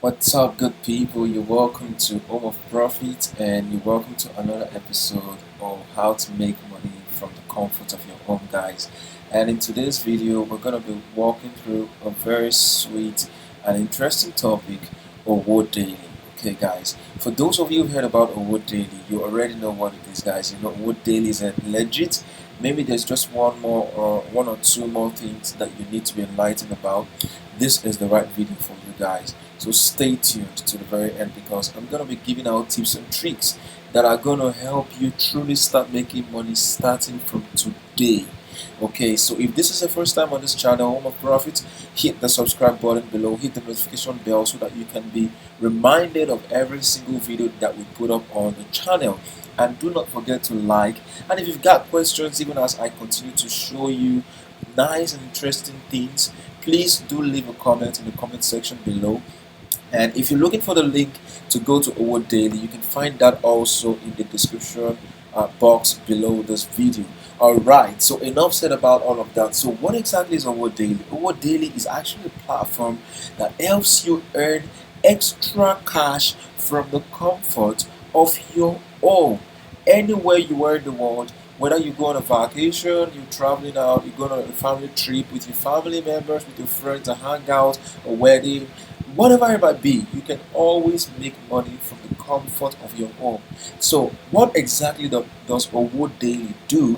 What's up, good people? You're welcome to Home of Profit, and you're welcome to another episode of how to make money from the comfort of your home, guys. And in today's video, we're going to be walking through a very sweet and interesting topic, Owodaily. Okay, guys. For those of you who heard about Owodaily, you already know what it is, guys. You know, Owodaily is a legit. Maybe there's just one or two more things that you need to be enlightened about. This is the right video for you guys. So stay tuned to the very end because I'm going to be giving out tips and tricks that are going to help you truly start making money starting from today. Okay, so if this is the first time on this channel, Home of Profit, hit the subscribe button below, hit the notification bell so that you can be reminded of every single video that we put up on the channel. And do not forget to like. And if you've got questions, even as I continue to show you nice and interesting things, please do leave a comment in the comment section below. And if you're looking for the link to go to Owodaily, you can find that also in the description box below this video. Alright, so enough said about all of that. So what exactly is Owodaily? Owodaily is actually a platform that helps you earn extra cash from the comfort of your home. Anywhere you are in the world, whether you go on a vacation, you're traveling out, you go on a family trip with your family members, with your friends, a hangout, a wedding, whatever it might be, you can always make money from the comfort of your home. So, what exactly does Owodaily do?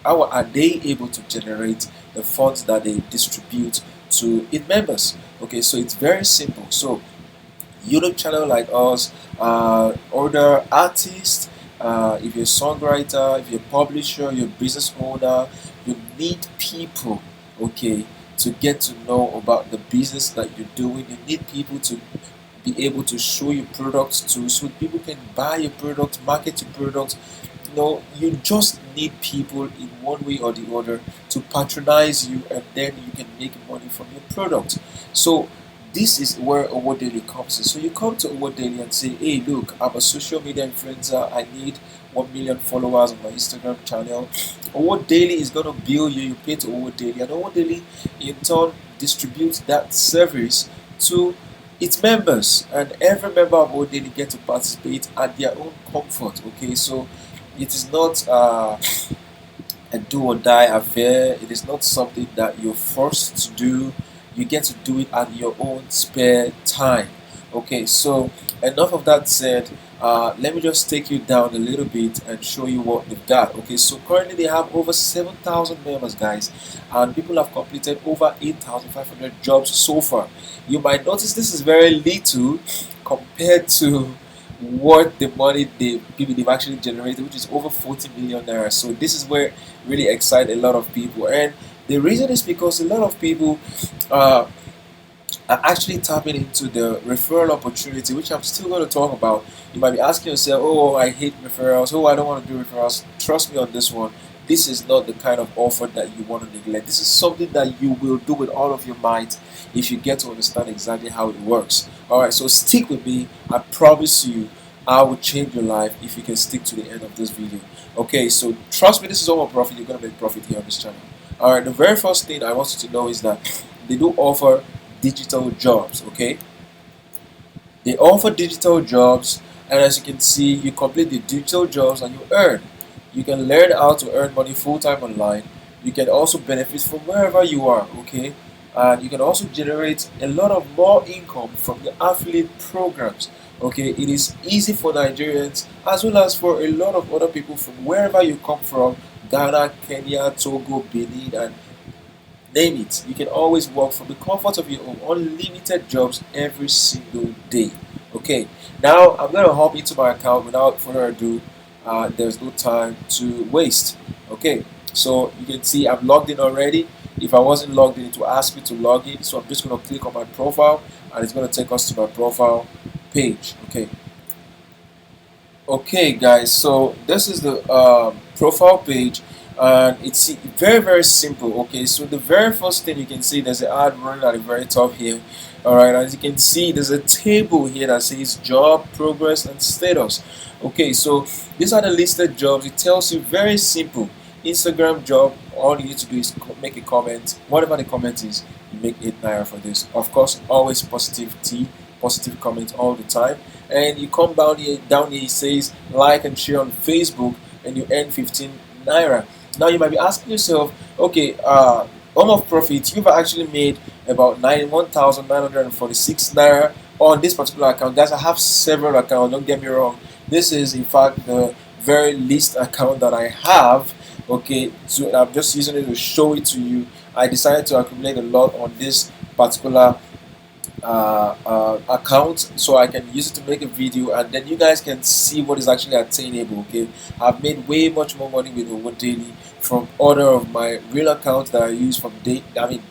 How are they able to generate the funds that they distribute to its members? Okay, so it's very simple. So, YouTube channel like us, other artists, if you're a songwriter, if you're a publisher, you're a business owner, you need people, okay, to get to know about the business that you're doing. You need people to be able to show your products to, so people can buy your product, market your product. You just need people in one way or the other to patronize you, and then you can make money from your product. So this is where Owodaily comes in. So you come to Owodaily and say, hey, look, I'm a social media influencer. I need 1 million followers on my Instagram channel. Owodaily is going to bill you. You pay to Owodaily, and Owodaily in turn distributes that service to its members, and every member of Owodaily get to participate at their own comfort. Okay, so it is not a do or die affair. It is not something that you're forced to do. You get to do it at your own spare time. Okay, so enough of that said. Let me just take you down a little bit and show you what they've got. Okay, so currently they have over 7,000 members, guys, and people have completed over 8,500 jobs so far. You might notice this is very little compared to what the money they've actually generated, which is over 40 million naira. So this is where really excite a lot of people, and the reason is because a lot of people uh, are actually tapping into the referral opportunity, which I'm still going to talk about. You might be asking yourself, oh, I hate referrals. Oh, I don't want to do referrals. Trust me on this one. This is not the kind of offer that you want to neglect. This is something that you will do with all of your might if you get to understand exactly how it works. Alright, so stick with me. I promise you, I will change your life if you can stick to the end of this video. Okay, so trust me, this is all about profit. You're going to make profit here on this channel. Alright, the very first thing I want you to know is that they do offer digital jobs. Okay, they offer digital jobs, and as you can see, you complete the digital jobs and you earn. You can learn how to earn money full-time online. You can also benefit from wherever you are. Okay, and you can also generate a lot of more income from the affiliate programs. Okay, it is easy for Nigerians as well as for a lot of other people from wherever you come from: Ghana, Kenya, Togo, Benin, and name it. You can always work from the comfort of your home. Unlimited jobs every single day. Okay, now I'm going to hop into my account without further ado. There's no time to waste. Okay, so you can see I'm logged in already. If I wasn't logged in, it will ask me to log in. So I'm just going to click on my profile, and it's going to take us to my profile page. Okay, guys, so this is the profile page, and it's very simple. Okay, so the very first thing you can see, there's an ad running at the very top here. All right, as you can see, there's a table here that says job progress and status. Okay, so these are the listed jobs. It tells you very simple Instagram job. All you need to do is make a comment. Whatever the comment is, you make 8 naira for this. Of course, always positivity positive comments all the time. And you come down here, it says like and share on Facebook, and you earn 15 naira. Now you might be asking yourself, okay, home of profit, you've actually made about 91,946 naira on this particular account. Guys, I have several accounts, don't get me wrong. This is in fact the very least account that I have. Okay, so I'm just using it to show it to you. I decided to accumulate a lot on this particular account so I can use it to make a video, and then you guys can see what is actually attainable. Okay, I've made way much more money with Owodaily from other of my real accounts that I use from day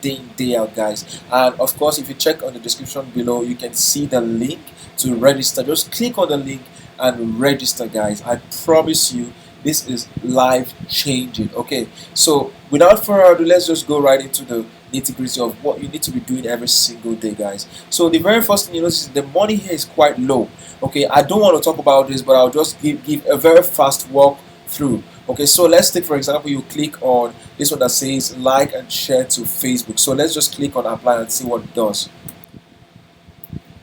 in day out, guys. And of course, if you check on the description below, you can see the link to register. Just click on the link and register, guys. I promise you this is life changing. Okay, so without further ado, let's just go right into the nitty gritty of what you need to be doing every single day, guys. So the very first thing you notice is the money here is quite low. Okay, I don't want to talk about this, but I'll just give a very fast walk through. Okay, so let's take for example, you click on this one that says like and share to Facebook. So let's just click on apply and see what it does.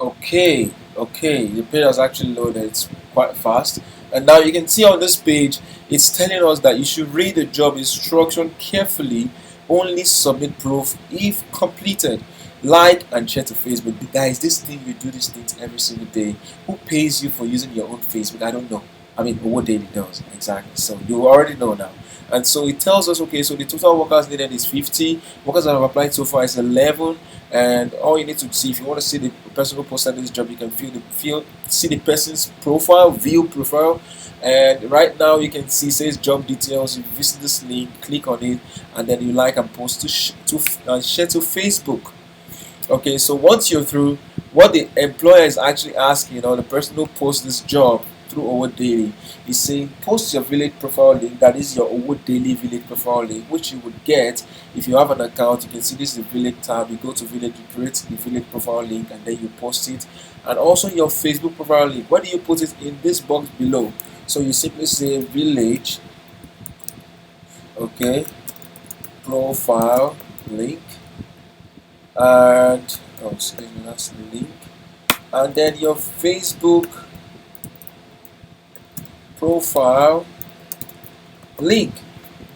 Okay, the page has actually loaded. It's quite fast, and now you can see on this page it's telling us that you should read the job instruction carefully, only submit proof if completed, like and share to Facebook. Guys, this thing, you do these things every single day. Who pays you for using your own Facebook? I don't know. I mean, Owodaily does, exactly. So you already know now. And so it tells us, okay, so the total workers needed is 50. Workers that have applied so far is 11. And all you need to see, if you want to see the person who posted this job, you can see the person's profile, view profile. And right now you can see, says job details. You visit this link, click on it, and then you like and post to share to Facebook. Okay, so once you're through, what the employer is actually asking, the person who posts this job through Owodaily is saying post your village profile link. That is your Owodaily village profile link, which you would get if you have an account. You can see this is the village tab. You go to village, you create the village profile link, and then you post it. And also your Facebook profile link. Where do you put it? In this box below. So you simply say village, okay, profile link, and excuse me, that's the link, and then your Facebook profile link.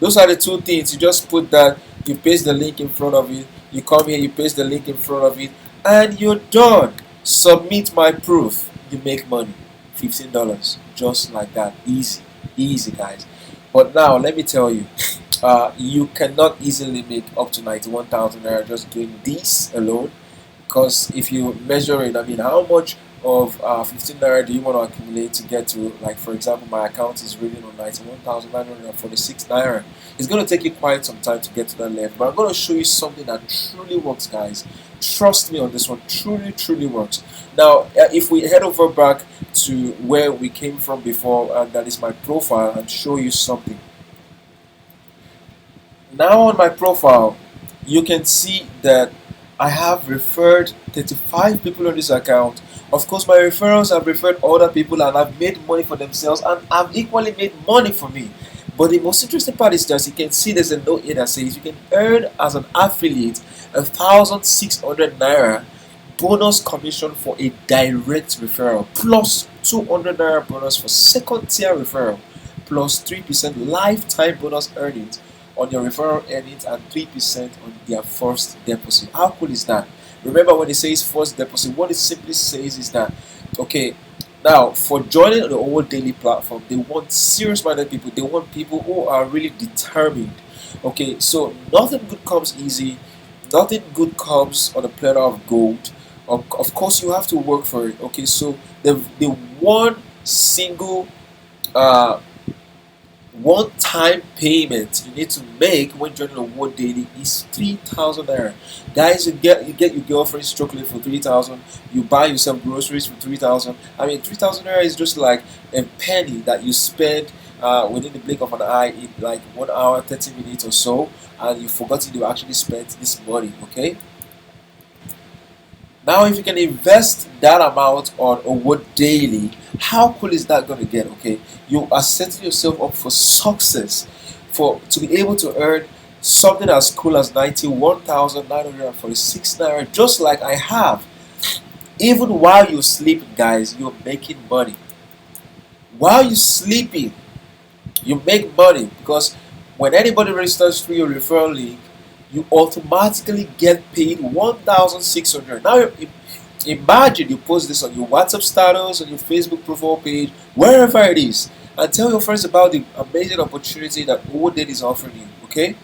Those are the two things. You just put that, you paste the link in front of it, you come here, you paste the link in front of it, and you're done. Submit my proof. You make money. $15, just like that. Easy, guys. But now let me tell you, you cannot easily make up to 91,000 naira just doing this alone, because if you measure it, I mean, how much of 15 naira do you want to accumulate to get to, like, for example, my account is reading on 91,946 naira. It's going to take you quite some time to get to that level, but I'm going to show you something that truly works, guys. Trust me on this one, truly works. Now, if we head over back to where we came from before, and that is my profile, and show you something. Now on my profile, you can see that I have referred 35 people on this account. Of course, my referrals have referred other people and have made money for themselves and have equally made money for me. But the most interesting part is that you can see there's a note here that says you can earn as an affiliate 1,600 naira bonus commission for a direct referral, plus 200 naira bonus for second tier referral, plus 3% lifetime bonus earnings on your referral earnings, and 3% on their first deposit. How cool is that? Remember, when it says first deposit, what it simply says is that, okay, now for joining the Owodaily platform, they want serious minded people. They want people who are really determined. Okay, so nothing good comes easy, nothing good comes on a platter of gold. Of course, you have to work for it. Okay, so the one single one-time payment you need to make when joining Owodaily is 3,000 naira. Guys, you get your girlfriend's chocolate for 3,000. You buy yourself groceries for 3,000. I mean, 3,000 naira is just like a penny that you spend within the blink of an eye in like 1 hour, 30 minutes or so, and you forgot you actually spent this money. Okay. Now, if you can invest that amount on Owodaily, how cool is that going to get? Okay, you are setting yourself up for success, to be able to earn something as cool as 91,946 naira, just like I have. Even while you're sleeping, guys, you're making money. While you're sleeping, you make money because when anybody registers through your referral link, you automatically get paid 1,600. Now, imagine you post this on your WhatsApp status, on your Facebook profile page, wherever it is, and tell your friends about the amazing opportunity that Owodaily is offering you. Okay?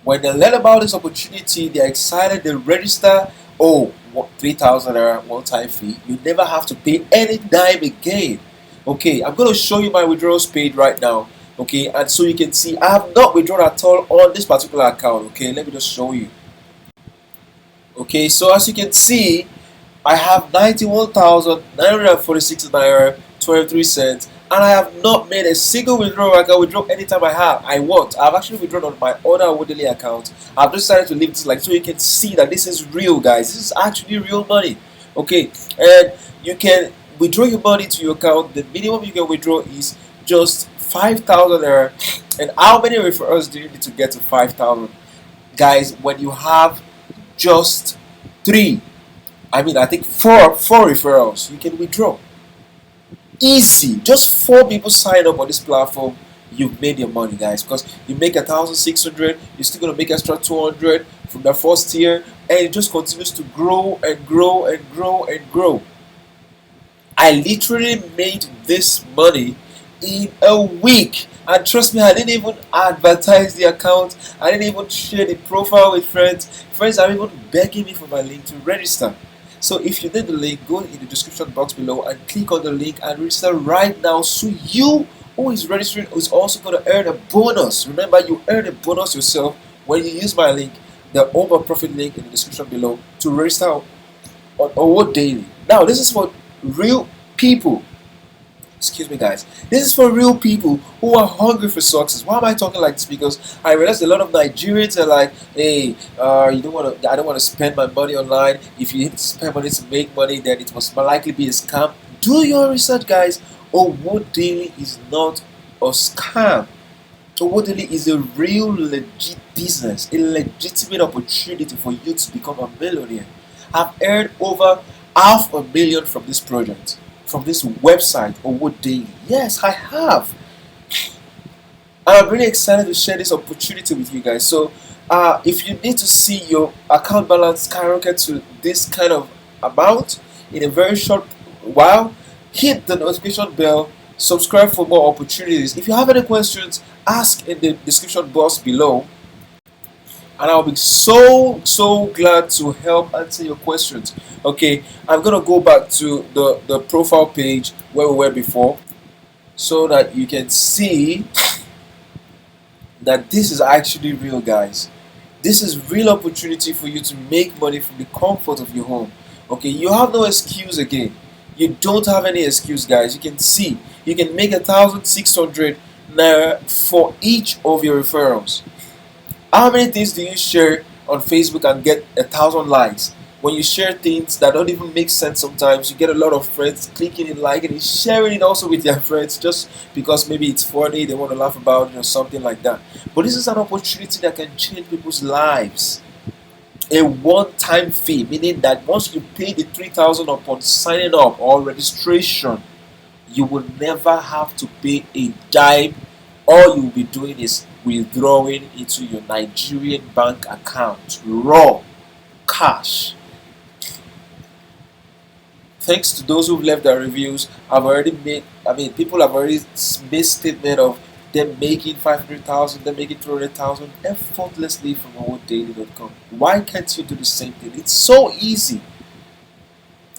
When they learn about this opportunity, they're excited, they register. Oh, 3,000 one-time fee. You never have to pay any dime again. Okay, I'm going to show you my withdrawals paid right now. Okay, and so you can see I have not withdrawn at all on this particular account. Okay, let me just show you. Okay, so as you can see, I have 91,946 naira 23 cents, and I have not made a single withdrawal. I can withdraw anytime I want. I've actually withdrawn on my other Owodaily account. I've decided to leave this like so you can see that this is real, guys. This is actually real money. Okay, and you can withdraw your money to your account. The minimum you can withdraw is just 5,000 naira. And how many referrals do you need to get to 5,000? Guys, when you have just three, I think four referrals, you can withdraw. Easy. Just 4 people sign up on this platform, you've made your money, guys. Because you make 1,600, you're still gonna make extra 200 from the first year, and it just continues to grow and grow and grow and grow. I literally made this money in a week. And trust me, I didn't even advertise the account. I didn't even share the profile with friends. Friends are even begging me for my link to register. So if you need the link, go in the description box below and click on the link and register right now. So you who is registering is also going to earn a bonus. Remember, you earn a bonus yourself when you use my link, the Over Profit link in the description below, to register on Owodaily. Now, this is for real people. Excuse me, guys. This is for real people who are hungry for success. Why am I talking like this? Because I realize a lot of Nigerians are like, "Hey, you don't want to. I don't want to spend my money online. If you need to spend money to make money, then it must likely be a scam." Do your research, guys. Owodaily is not a scam. Owodaily is a real, legit business, a legitimate opportunity for you to become a millionaire. I've earned over 500,000 from this project, from this website, Owodaily. Yes, I have. And I'm really excited to share this opportunity with you guys. So, if you need to see your account balance skyrocket to this kind of amount in a very short while, hit the notification bell, subscribe for more opportunities. If you have any questions, ask in the description box below, and I'll be so glad to help answer your questions. Okay, I'm gonna go back to the profile page where we were before, so that you can see that this is actually real, guys. This is real opportunity for you to make money from the comfort of your home. Okay, you have no excuse again. You don't have any excuse, guys. You can see you can make 1,600 naira for each of your referrals. How many things do you share on Facebook and get 1,000 likes? When you share things that don't even make sense sometimes, you get a lot of friends clicking it, liking it, sharing it also with their friends just because maybe it's funny, they want to laugh about it or something like that. But this is an opportunity that can change people's lives. A one-time fee, meaning that once you pay the 3,000 upon signing up or registration, you will never have to pay a dime. All you'll be doing is withdrawing into your Nigerian bank account, raw cash. Thanks to those who've left their reviews, people have already made statement of them making 500,000, them making 200,000 effortlessly from Owodaily.com. Why can't you do the same thing? It's so easy.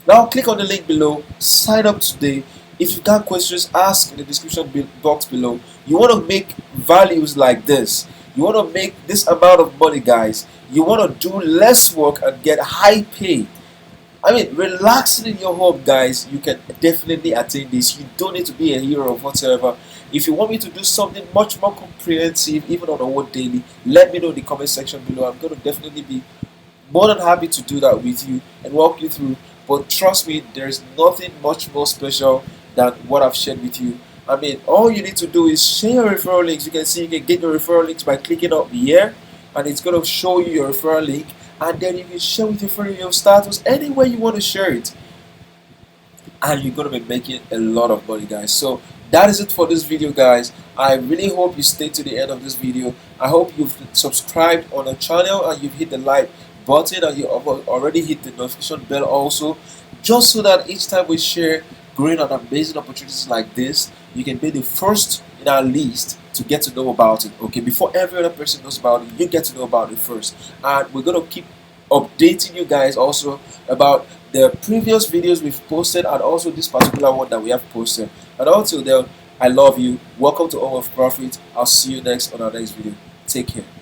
Now click on the link below, sign up today. If you got questions, ask in the description box below. You want to make values like this. You want to make this amount of money, guys. You want to do less work and get high pay. Relaxing in your home, guys, you can definitely attain this. You don't need to be a hero or whatever. If you want me to do something much more comprehensive, even on Owodaily, let me know in the comment section below. I'm going to definitely be more than happy to do that with you and walk you through. But trust me, there's nothing much more special than what I've shared with you. All you need to do is share your referral links. You can see you can get your referral links by clicking up here, and it's going to show you your referral link. and then you can share with your friend, your status, anywhere you want to share it, and you're going to be making a lot of money, guys. So that is it for this video, guys. I really hope you stay to the end of this video. I hope you've subscribed on the channel and you've hit the like button, and you already hit the notification bell also, just so that each time we share great and amazing opportunities like this, you can be the first in our list to get to know about it. Okay, before every other person knows about it, you get to know about it first. And we're going to keep updating you guys also about the previous videos we've posted, and also this particular one that we have posted. And until then, I love you. Welcome to Home of Profit. I'll see you next on our next video. Take care.